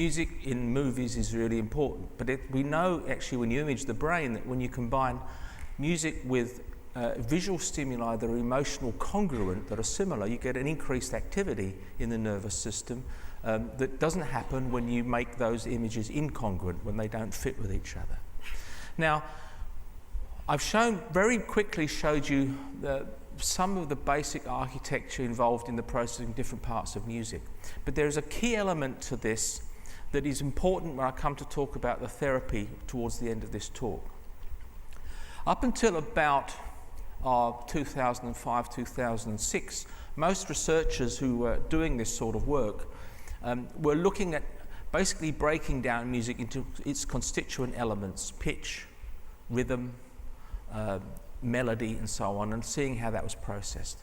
music in movies is really important, but we know actually when you image the brain that when you combine music with visual stimuli that are emotional congruent, that are similar, you get an increased activity in the nervous system that doesn't happen when you make those images incongruent, when they don't fit with each other. Now, I've very quickly showed you some of the basic architecture involved in the processing different parts of music. But there's a key element to this that is important when I come to talk about the therapy towards the end of this talk. Up until about 2005, 2006, most researchers who were doing this sort of work were looking at basically breaking down music into its constituent elements: pitch, rhythm, melody, and so on, and seeing how that was processed.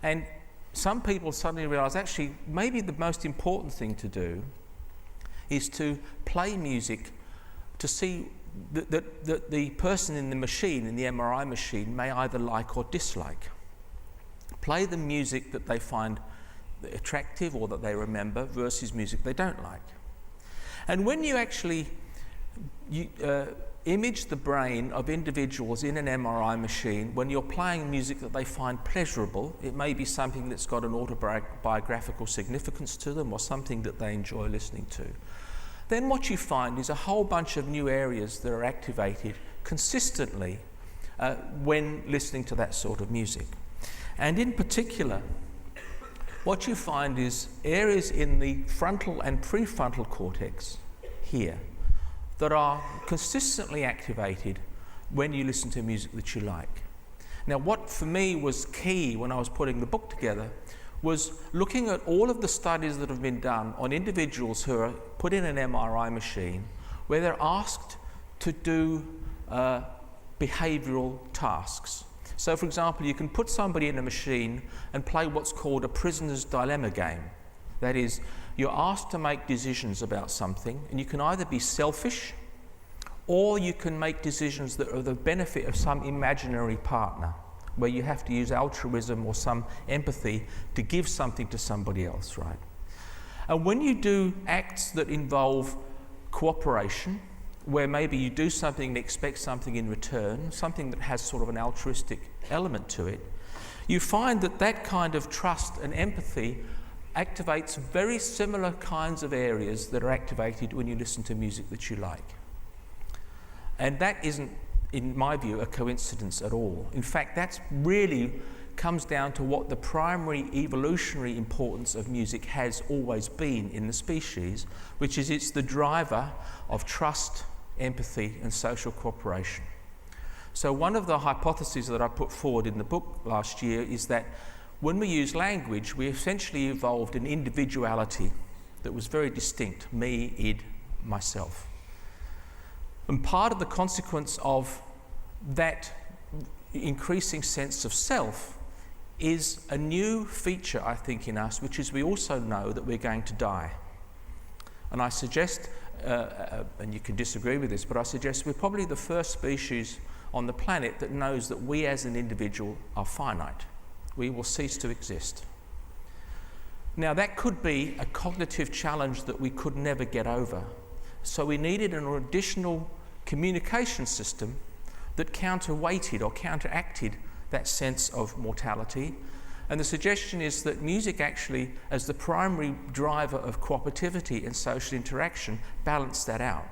And some people suddenly realized actually maybe the most important thing to do is to play music to see that the person in the machine, in the MRI machine, may either like or dislike. Play the music that they find attractive or that they remember versus music they don't like. And when you actually image the brain of individuals in an MRI machine, when you're playing music that they find pleasurable, it may be something that's got an autobiographical significance to them or something that they enjoy listening to, then what you find is a whole bunch of new areas that are activated consistently when listening to that sort of music. And in particular, what you find is areas in the frontal and prefrontal cortex here that are consistently activated when you listen to music that you like. Now, what for me was key when I was putting the book together was looking at all of the studies that have been done on individuals who are put in an MRI machine where they're asked to do behavioral tasks. So, for example, you can put somebody in a machine and play what's called a prisoner's dilemma game. That is, you're asked to make decisions about something, and you can either be selfish or you can make decisions that are the benefit of some imaginary partner, where you have to use altruism or some empathy to give something to somebody else, right? And when you do acts that involve cooperation, where maybe you do something and expect something in return, something that has sort of an altruistic element to it, you find that that kind of trust and empathy activates very similar kinds of areas that are activated when you listen to music that you like. And that isn't, in my view, a coincidence at all. In fact, that's really comes down to what the primary evolutionary importance of music has always been in the species, which is it's the driver of trust, empathy, and social cooperation. So one of the hypotheses that I put forward in the book last year is that when we use language, we essentially evolved an individuality that was very distinct: me, id, myself. And part of the consequence of that increasing sense of self is a new feature, I think, in us, which is we also know that we're going to die. And I suggest, and you can disagree with this, but I suggest we're probably the first species on the planet that knows that we as an individual are finite. We will cease to exist. Now, that could be a cognitive challenge that we could never get over. So we needed an additional communication system that counterweighted or counteracted that sense of mortality. And the suggestion is that music actually, as the primary driver of cooperativity and social interaction, balanced that out.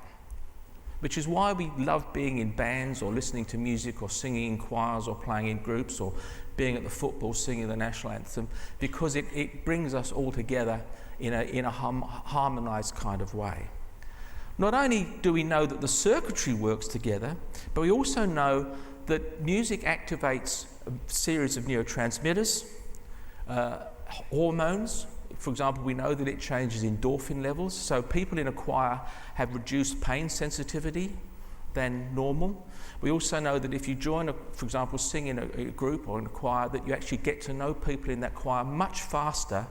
Which is why we love being in bands or listening to music or singing in choirs or playing in groups or being at the football singing the national anthem, because it brings us all together in a harmonized kind of way. Not only do we know that the circuitry works together, but we also know that music activates a series of neurotransmitters, hormones. For example, we know that it changes endorphin levels, so people in a choir have reduced pain sensitivity than normal. We also know that if you join, for example, sing in a group or in a choir, that you actually get to know people in that choir much faster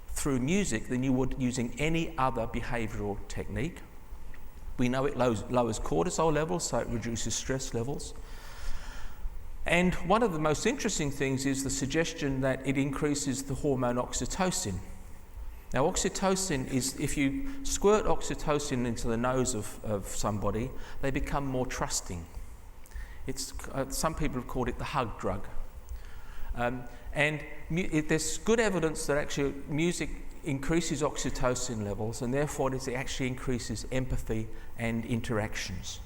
through music than you would using any other behavioural technique. We know it lowers cortisol levels, so it reduces stress levels. And one of the most interesting things is the suggestion that it increases the hormone oxytocin. Now, oxytocin is, if you squirt oxytocin into the nose of somebody, they become more trusting. It's, some people have called it the hug drug. There's good evidence that actually music increases oxytocin levels, and therefore it actually increases empathy and interactions.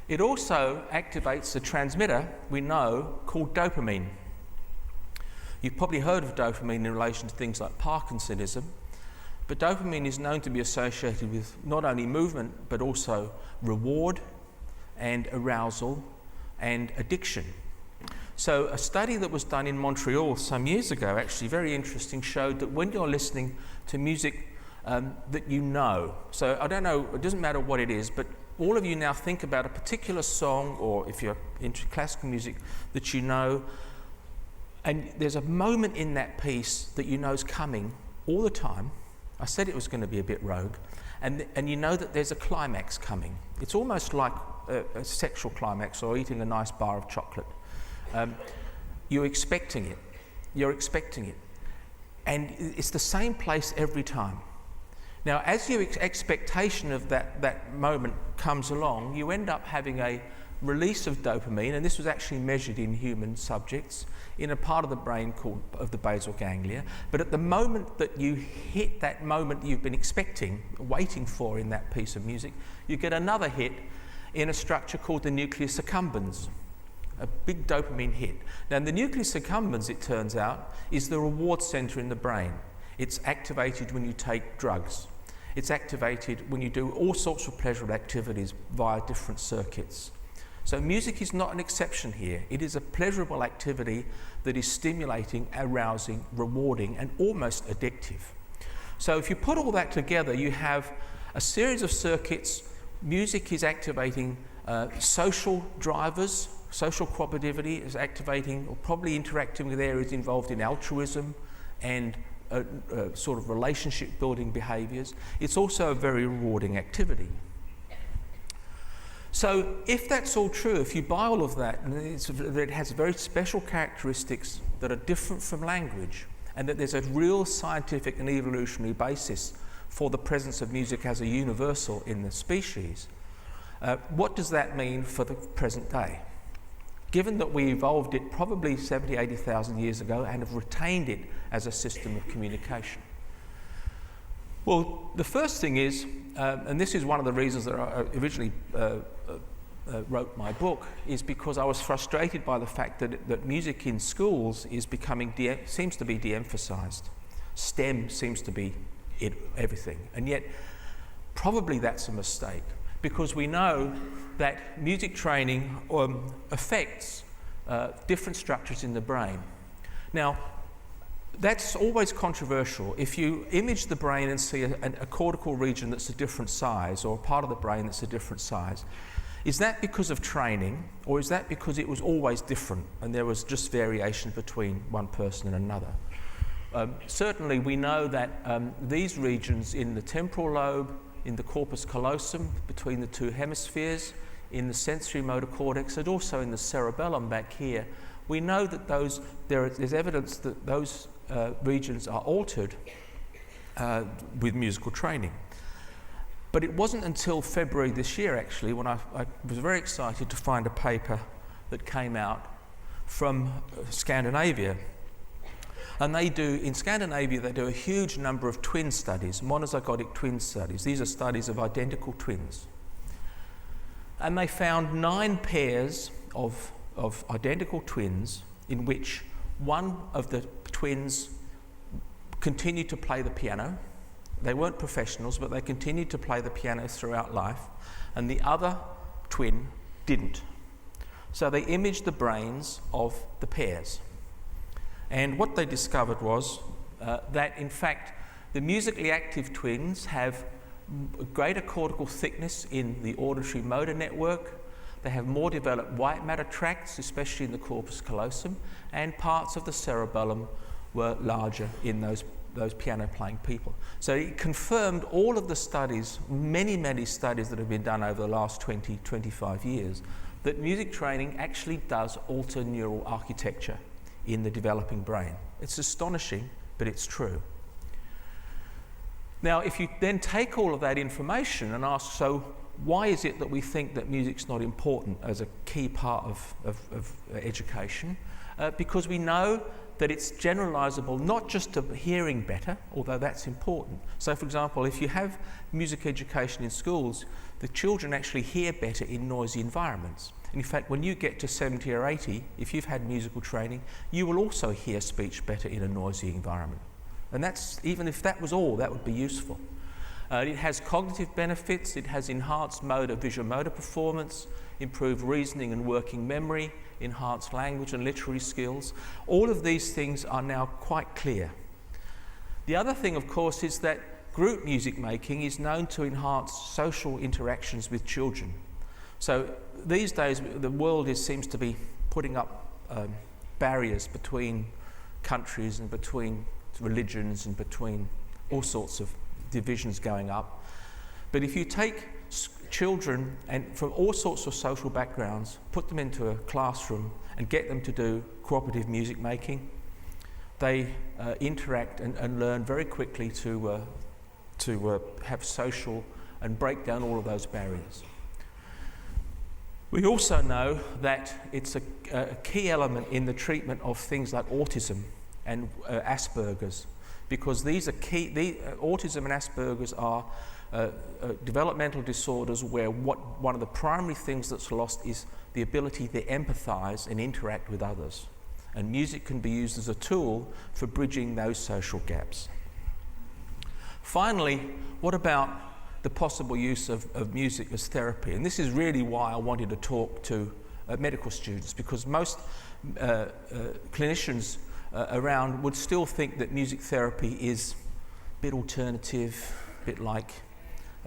It also activates a transmitter we know called dopamine. You've probably heard of dopamine in relation to things like Parkinsonism, but dopamine is known to be associated with not only movement but also reward and arousal and addiction. So a study that was done in Montreal some years ago, actually very interesting, showed that when you're listening to music that you know, so I don't know, it doesn't matter what it is, but all of you now think about a particular song, or if you're into classical music, that you know, and there's a moment in that piece that you know is coming all the time. I said it was going to be a bit rogue, and you know that there's a climax coming. It's almost like a sexual climax or eating a nice bar of chocolate. You're expecting it. You're expecting it. And it's the same place every time. Now, as your expectation of that moment comes along, you end up having a release of dopamine, and this was actually measured in human subjects in a part of the brain called of the basal ganglia. But at the moment that you hit that moment you've been expecting, waiting for in that piece of music, you get another hit in a structure called the nucleus accumbens, a big dopamine hit. Now, the nucleus accumbens, it turns out, is the reward center in the brain. It's activated when you take drugs. It's activated when you do all sorts of pleasurable activities via different circuits. So music is not an exception here. It is a pleasurable activity that is stimulating, arousing, rewarding, and almost addictive. So if you put all that together, you have a series of circuits. Music is activating social drivers. Social cooperativity is activating or probably interacting with areas involved in altruism and sort of relationship building behaviours. It's also a very rewarding activity. So if that's all true, if you buy all of that, and that it has very special characteristics that are different from language, and that there's a real scientific and evolutionary basis for the presence of music as a universal in the species, what does that mean for the present day? Given that we evolved it probably 70, 80,000 years ago and have retained it as a system of communication. Well, the first thing is, and this is one of the reasons that I originally wrote my book, is because I was frustrated by the fact that music in schools is becoming, seems to be de-emphasized. STEM seems to be everything, and yet probably that's a mistake, because we know that music training affects different structures in the brain. Now, that's always controversial. If you image the brain and see a cortical region that's a different size, or a part of the brain that's a different size, is that because of training, or is that because it was always different and there was just variation between one person and another? Certainly we know that these regions in the temporal lobe, in the corpus callosum, between the two hemispheres, in the sensory motor cortex, and also in the cerebellum back here, we know that there's evidence that those regions are altered with musical training. But it wasn't until February this year, actually, when I was very excited to find a paper that came out from Scandinavia. And in Scandinavia, they do a huge number of twin studies, monozygotic twin studies. These are studies of identical twins. And they found 9 pairs of identical twins in which one of the twins continued to play the piano. They weren't professionals, but they continued to play the piano throughout life, and the other twin didn't. So they imaged the brains of the pairs. And what they discovered was that, in fact, the musically active twins have greater cortical thickness in the auditory motor network. They have more developed white matter tracts, especially in the corpus callosum, and parts of the cerebellum were larger in those piano-playing people. So it confirmed all of the studies, many, many studies that have been done over the last 20, 25 years, that music training actually does alter neural architecture in the developing brain. It's astonishing, but it's true. Now, if you then take all of that information and ask, so why is it that we think that music's not important as a key part of education? Because we know that it's generalisable not just to hearing better, although that's important. So, for example, if you have music education in schools, the children actually hear better in noisy environments. And in fact, when you get to 70 or 80, if you've had musical training, you will also hear speech better in a noisy environment. And that's, even if that was all, that would be useful. It has cognitive benefits, it has enhanced visual motor performance, improved reasoning and working memory, enhanced language and literary skills. All of these things are now quite clear. The other thing, of course, is that group music making is known to enhance social interactions with children. So these days, the world seems to be putting up barriers between countries and between religions and between all sorts of divisions going up. But if you take children and from all sorts of social backgrounds, put them into a classroom and get them to do cooperative music making, they interact and learn very quickly to have social and break down all of those barriers. We also know that it's a key element in the treatment of things like autism and Asperger's, because these are key. Autism and Asperger's are developmental disorders where one of the primary things that's lost is the ability to empathise and interact with others. And music can be used as a tool for bridging those social gaps. Finally, what about the possible use of music as therapy? And this is really why I wanted to talk to medical students, because most clinicians around would still think that music therapy is a bit alternative, a bit like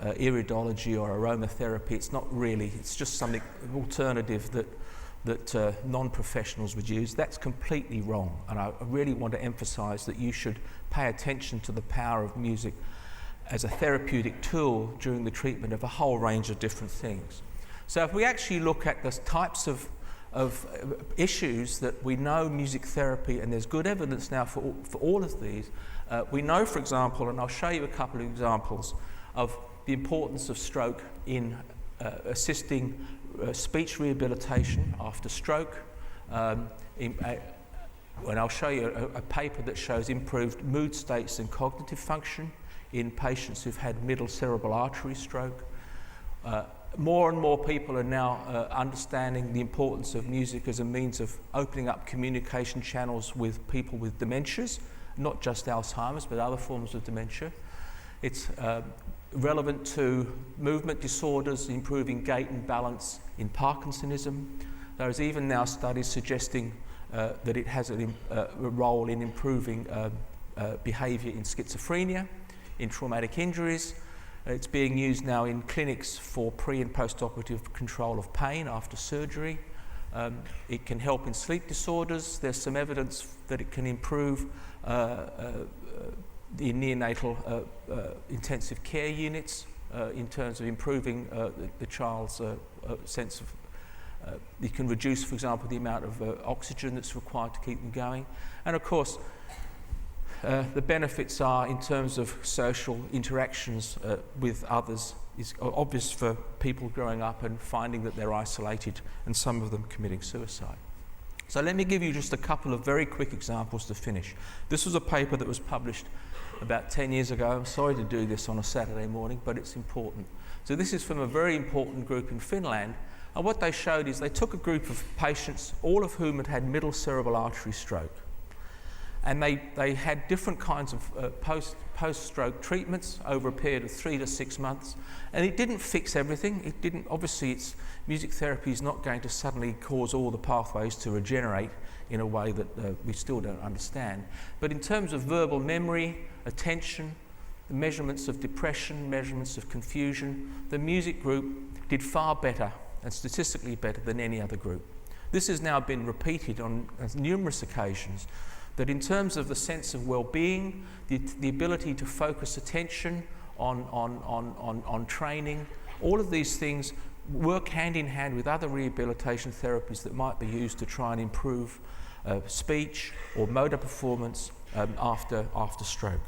iridology or aromatherapy. It's not really, it's just something alternative that non-professionals would use. That's completely wrong, and I really want to emphasise that you should pay attention to the power of music as a therapeutic tool during the treatment of a whole range of different things. So if we actually look at the types of issues that we know music therapy, and there's good evidence now for all of these, we know, for example, and I'll show you a couple of examples of the importance of stroke in assisting speech rehabilitation after stroke. And I'll show you a paper that shows improved mood states and cognitive function in patients who've had middle cerebral artery stroke. More and more people are now understanding the importance of music as a means of opening up communication channels with people with dementias, not just Alzheimer's, but other forms of dementia. It's relevant to movement disorders, improving gait and balance in Parkinsonism. There's even now studies suggesting that it has a role in improving behaviour in schizophrenia, in traumatic injuries. It's being used now in clinics for pre- and post-operative control of pain after surgery. It can help in sleep disorders. There's some evidence that it can improve the neonatal intensive care units in terms of improving the child's sense of... it can reduce, for example, the amount of oxygen that's required to keep them going. And of course, the benefits are, in terms of social interactions with others, is obvious for people growing up and finding that they're isolated, and some of them committing suicide. So let me give you just a couple of very quick examples to finish. This was a paper that was published about 10 years ago. I'm sorry to do this on a Saturday morning, but it's important. So this is from a very important group in Finland, and what they showed is they took a group of patients, all of whom had middle cerebral artery stroke. And they had different kinds of post-stroke treatments over a period of 3 to 6 months. And it didn't fix everything. It didn't, obviously, music therapy is not going to suddenly cause all the pathways to regenerate in a way that we still don't understand. But in terms of verbal memory, attention, the measurements of depression, measurements of confusion, the music group did far better and statistically better than any other group. This has now been repeated on numerous occasions, that in terms of the sense of well-being, the ability to focus attention on training, all of these things work hand in hand with other rehabilitation therapies that might be used to try and improve speech or motor performance after stroke.